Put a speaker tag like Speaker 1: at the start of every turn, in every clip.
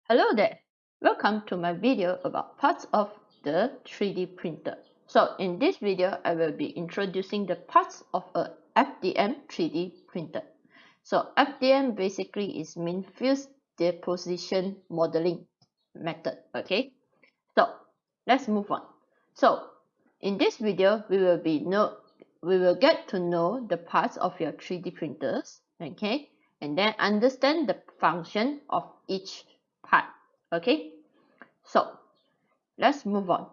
Speaker 1: Hello there, welcome to my video about parts of the 3D printer. So in this video, I will be introducing the parts of a FDM 3D printer. So FDM basically is mean fused deposition modeling method, okay? So let's move on. So in this video, we will get to know the parts of your 3D printers, okay? And then understand the function of each part, okay? So let's move on.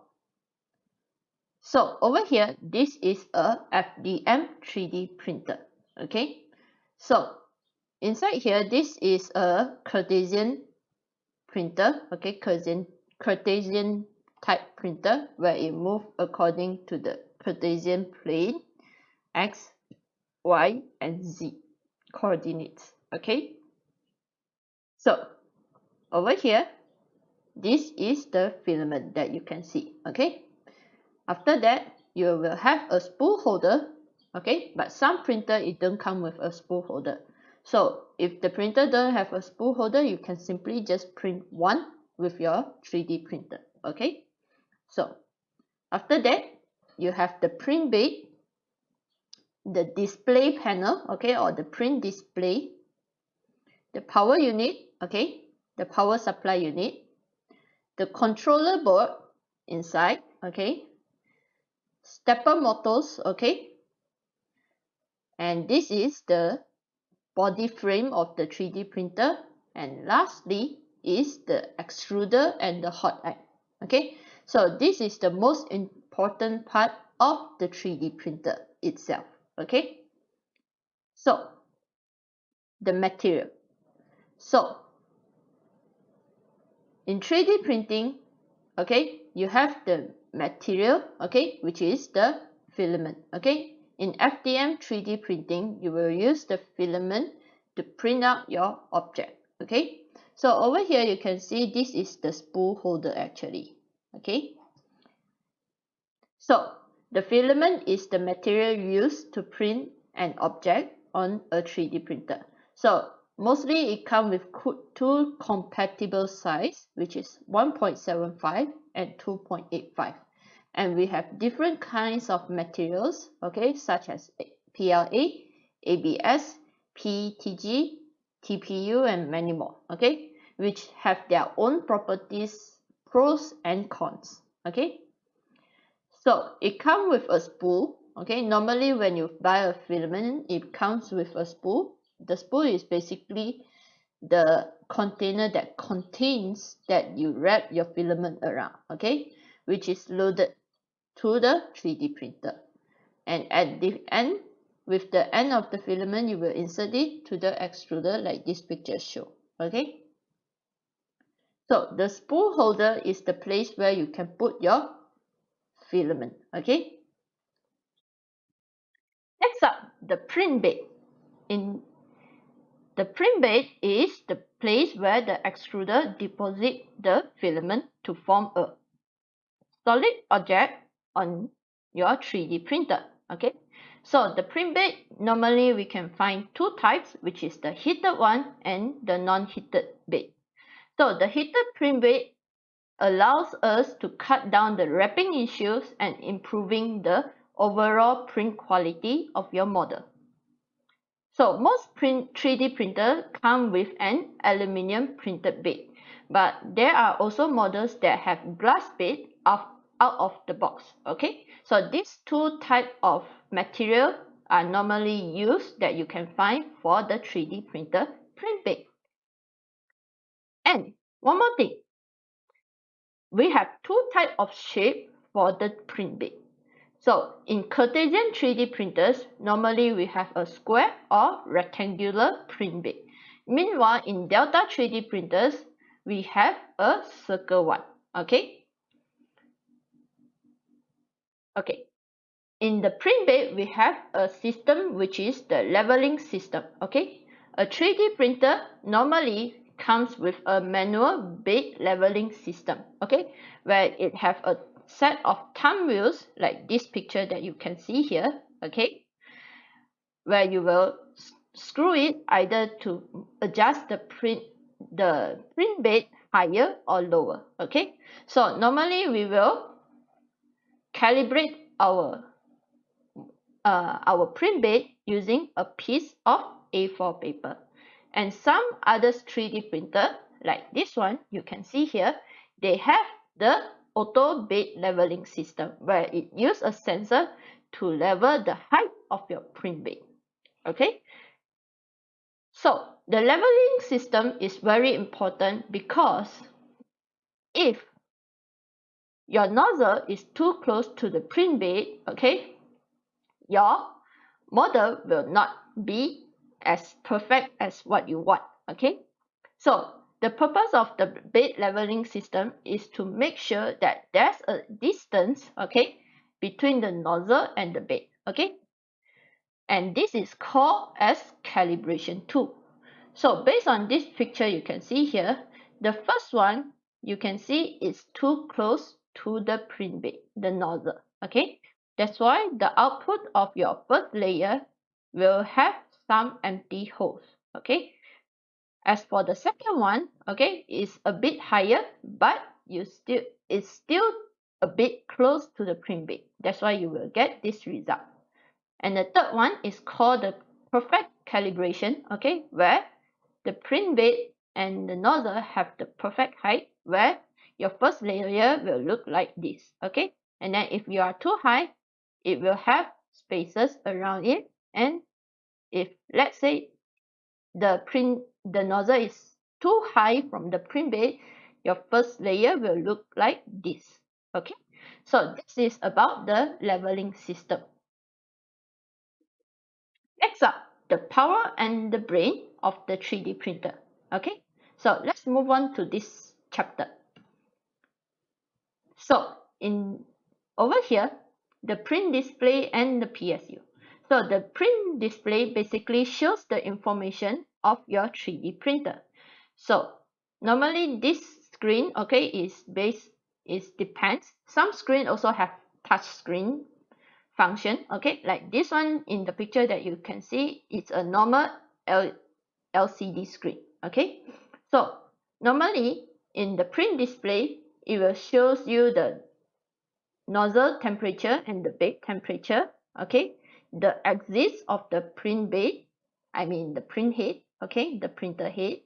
Speaker 1: So over here, this is a FDM 3D printer, okay? So inside here, this is a Cartesian printer, okay? Cartesian type printer where it moves according to the Cartesian plane, X, Y, and Z coordinates, okay? So over here, this is the filament that you can see, okay? After that, you will have a spool holder, okay? But some printer, it don't come with a spool holder. So if the printer doesn't have a spool holder, you can simply just print one with your 3D printer, okay? So after that, you have the print bed, the display panel, okay, or the print display, the power unit, okay, the power supply unit, the controller board inside, okay, stepper motors, okay, and this is the body frame of the 3D printer, and lastly is the extruder and the hotend, okay. So this is the most important part of the 3D printer itself, okay. So the material. So in 3D printing, okay, you have the material, okay, which is the filament, okay. In FDM 3D printing, you will use the filament to print out your object, okay. So over here, you can see this is the spool holder actually, okay. So the filament is the material used to print an object on a 3D printer. So mostly it comes with two compatible size, which is 1.75 and 2.85. And we have different kinds of materials, okay, such as PLA, ABS, PETG, TPU, and many more, okay, which have their own properties, pros and cons, okay. So it comes with a spool, okay. Normally when you buy a filament, it comes with a spool. The spool is basically the container that contains that you wrap your filament around, okay, which is loaded to the 3D printer. And at the end, with the end of the filament, you will insert it to the extruder like this picture show, okay. So the spool holder is the place where you can put your filament, okay. Next up, the print bed. In the print bed is the place where the extruder deposits the filament to form a solid object on your 3D printer, okay. So the print bed, normally we can find two types, which is the heated one and the non-heated bed. So the heated print bed allows us to cut down the wrapping issues and improving the overall print quality of your model. So most 3D printers come with an aluminium printed bed, but there are also models that have glass bed out of the box, okay? So these two types of material are normally used that you can find for the 3D printer print bed. And one more thing, we have two types of shape for the print bed. So in Cartesian 3D printers, normally we have a square or rectangular print bed. Meanwhile, in Delta 3D printers, we have a circle one, okay? Okay. In the print bed, we have a system which is the leveling system, okay? A 3D printer normally comes with a manual bed leveling system, okay? Where it have a set of thumb wheels like this picture that you can see here, okay, where you will screw it either to adjust the print bed higher or lower. Okay, so normally we will calibrate our print bed using a piece of A4 paper. And some other 3D printer, like this one, you can see here, they have the auto bed leveling system where it uses a sensor to level the height of your print bed. Okay, so the leveling system is very important because if your nozzle is too close to the print bed, okay, your model will not be as perfect as what you want. Okay, so the purpose of the bed leveling system is to make sure that there's a distance, okay, between the nozzle and the bed. Okay, and this is called as calibration tool. So based on this picture you can see here, the first one you can see is too close to the print bed, the nozzle. Okay, that's why the output of your first layer will have some empty holes. Okay, as for the second one, okay, it's a bit higher, but it's still a bit close to the print bed. That's why you will get this result. And the third one is called the perfect calibration, okay, where the print bed and the nozzle have the perfect height, where your first layer will look like this. Okay, and then if you are too high, it will have spaces around it. And if, let's say, the nozzle is too high from the print bed, your first layer will look like this. Okay, so this is about the leveling system. Next up, the power and the brain of the 3D printer. Okay, so let's move on to this chapter. So over here, the print display and the PSU. So the print display basically shows the information of your 3D printer. So normally this screen, okay, is depends. Some screen also have touch screen function. Okay, like this one in the picture that you can see, it's a normal LCD screen. Okay, so normally in the print display, it will shows you the nozzle temperature and the bed temperature. Okay, the axis of the print bed, I mean the print head, okay, the printer head,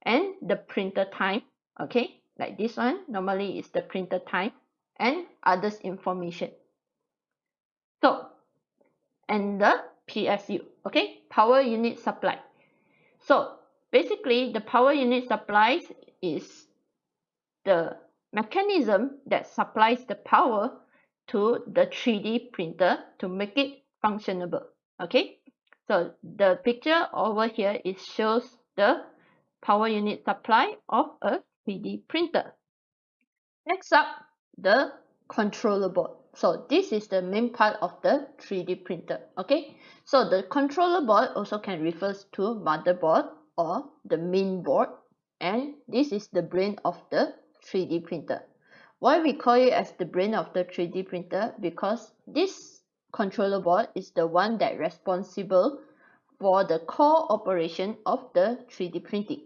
Speaker 1: and the printer time. Okay, like this one normally is the printer time and others information. So, and the PSU, okay, power unit supply. So basically the power unit supplies is the mechanism that supplies the power to the 3D printer to make it functionable. Okay, so the picture over here shows the power unit supply of a 3D printer. Next up, the controller board. So this is the main part of the 3D printer. Okay, so the controller board also can refers to motherboard or the main board, and this is the brain of the 3D printer. Why we call it as the brain of the 3D printer? Because this controller board is the one that responsible for the core operation of the 3D printing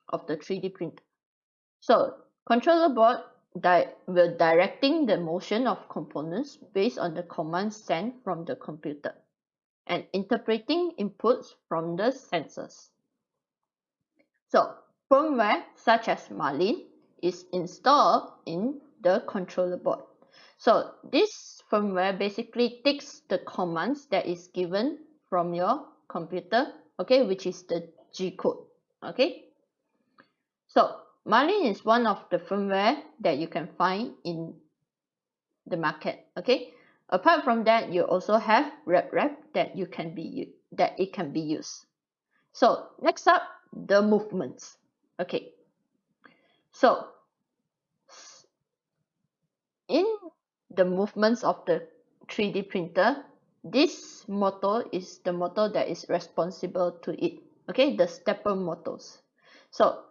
Speaker 1: of the 3D printer. So controller board will directing the motion of components based on the commands sent from the computer and interpreting inputs from the sensors. So firmware such as Marlin is installed in the controller board. So this firmware basically takes the commands that is given from your computer, okay, which is the G code. Okay, so Marlin is one of the firmware that you can find in the market. Okay, apart from that, you also have RepRap that it can be used. So next up, the movements. Okay, so in the movements of the 3D printer, this motor is the motor that is responsible to it. Okay, the stepper motors. So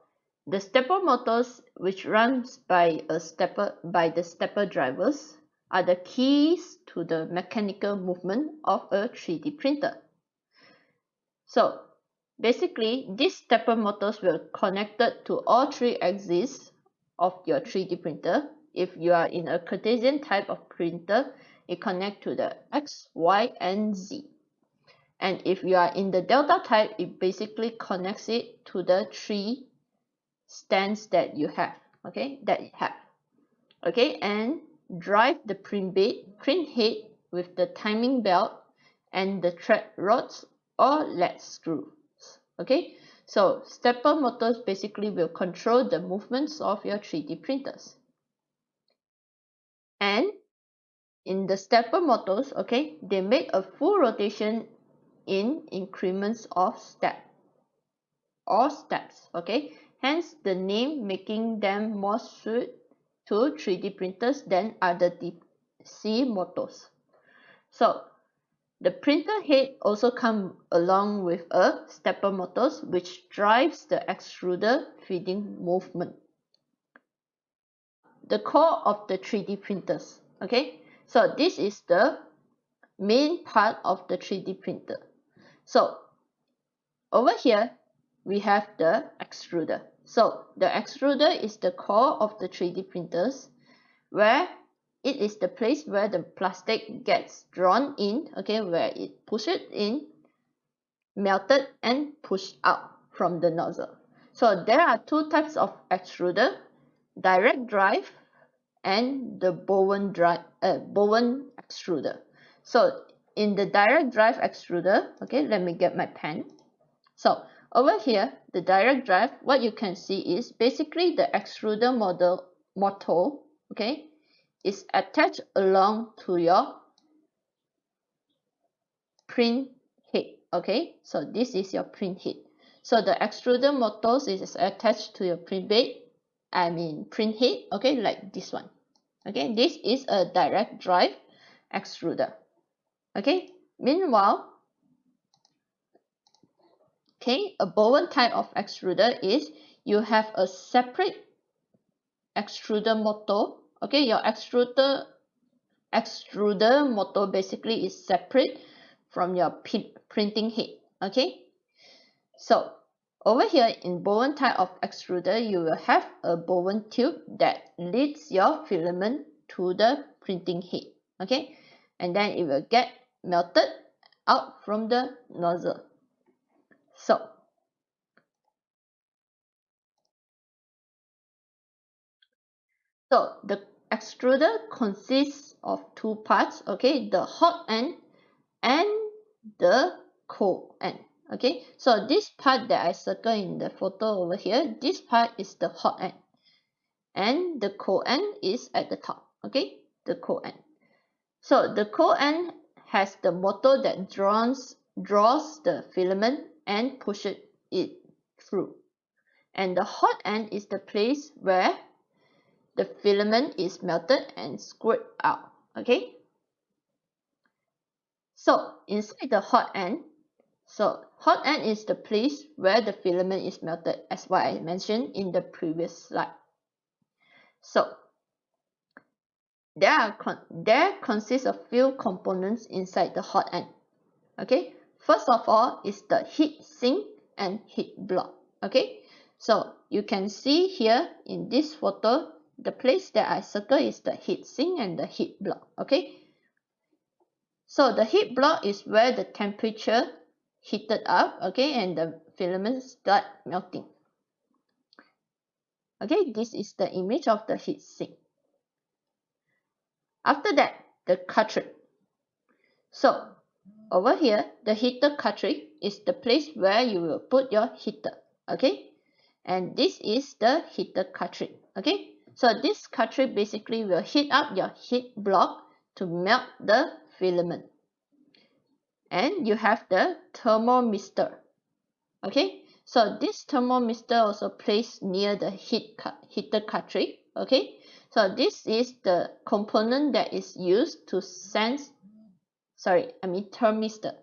Speaker 1: the stepper motors, which runs by the stepper drivers, are the keys to the mechanical movement of a 3D printer. So Basically, these stepper motors will connected to all three axes of your 3D printer. If you are in a Cartesian type of printer, it connects to the X, Y, and Z. And if you are in the Delta type, it basically connects it to the three stands that you have, okay, okay, and drive the print head with the timing belt and the thread rods or lead screws, okay. So stepper motors basically will control the movements of your 3D printers. And in the stepper motors, okay, they make a full rotation in increments of steps, okay. Hence the name, making them more suited to 3D printers than other DC motors. So the printer head also comes along with a stepper motors which drives the extruder feeding movement. The core of the 3D printers, okay. So this is the main part of the 3D printer. So over here we have the extruder. So the extruder is the core of the 3D printers, where it is the place where the plastic gets drawn in, okay, where it pushes in, melted, and pushed out from the nozzle. So there are two types of extruder: direct drive and the Bowen extruder. So in the direct drive extruder, okay, let me get my pen. So over here, the direct drive, what you can see is basically the extruder motor, okay, is attached along to your print head, okay. So this is your print head. So the extruder motors is attached to your print head, okay, like this one, okay. This is a direct drive extruder, okay. Meanwhile, okay, a Bowen type of extruder is you have a separate extruder motor, okay. Your extruder motor basically is separate from your printing head, okay. So over here in Bowen type of extruder, you will have a Bowen tube that leads your filament to the printing head, okay, and then it will get melted out from the nozzle. So the extruder consists of two parts, okay, the hot end and the cold end, okay. So this part that I circle in the photo over here, this part is the hot end, and the cold end is at the top, okay, the cold end. So the cold end has the motor that draws the filament and pushes it through, and the hot end is the place where the filament is melted and squirted out, okay. So inside the hot end, so hot end is the place where the filament is melted, as what I mentioned in the previous slide. So there consists of few components inside the hot end, okay. First of all is the heat sink and heat block, okay. So you can see here in this photo, the place that I circle is the heat sink and the heat block, okay. So the heat block is where the temperature heated up, okay, and the filaments start melting. Okay, this is the image of the heat sink. After that, the cartridge. So over here, the heater cartridge is the place where you will put your heater, okay, and this is the heater cartridge, okay. So this cartridge basically will heat up your heat block to melt the filament. And you have the thermometer, okay. So this thermometer also placed near the heater cartridge, okay. So this is the component that is used to sense, thermistor.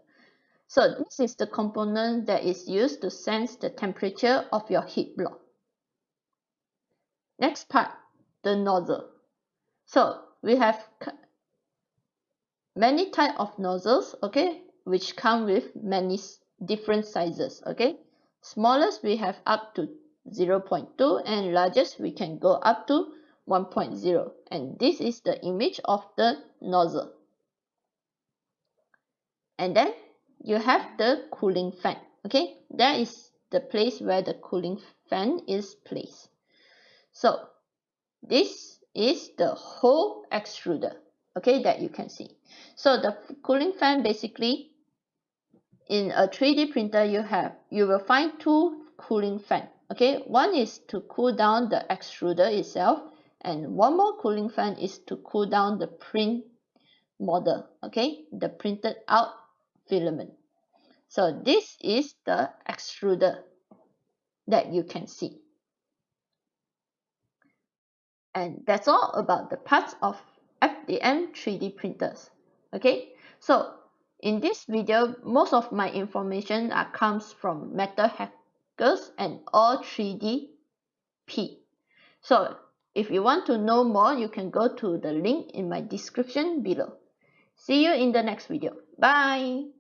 Speaker 1: So this is the component that is used to sense the temperature of your heat block. Next part, the nozzle. So we have many type of nozzles, okay, which come with many different sizes, okay. Smallest we have up to 0.2 and largest we can go up to 1.0, and this is the image of the nozzle. And then you have the cooling fan. Okay, that is the place where the cooling fan is placed. So this is the whole extruder, okay, that you can see. So the cooling fan, basically in a 3D printer you will find two cooling fan. Okay, one is to cool down the extruder itself, and one more cooling fan is to cool down the print model, okay, the printed out filament. So this is the extruder that you can see. And that's all about the parts of FDM 3D printers. Okay, so in this video, most of my information comes from Metal Hackers and All 3D-P. So if you want to know more, you can go to the link in my description below. See you in the next video. Bye!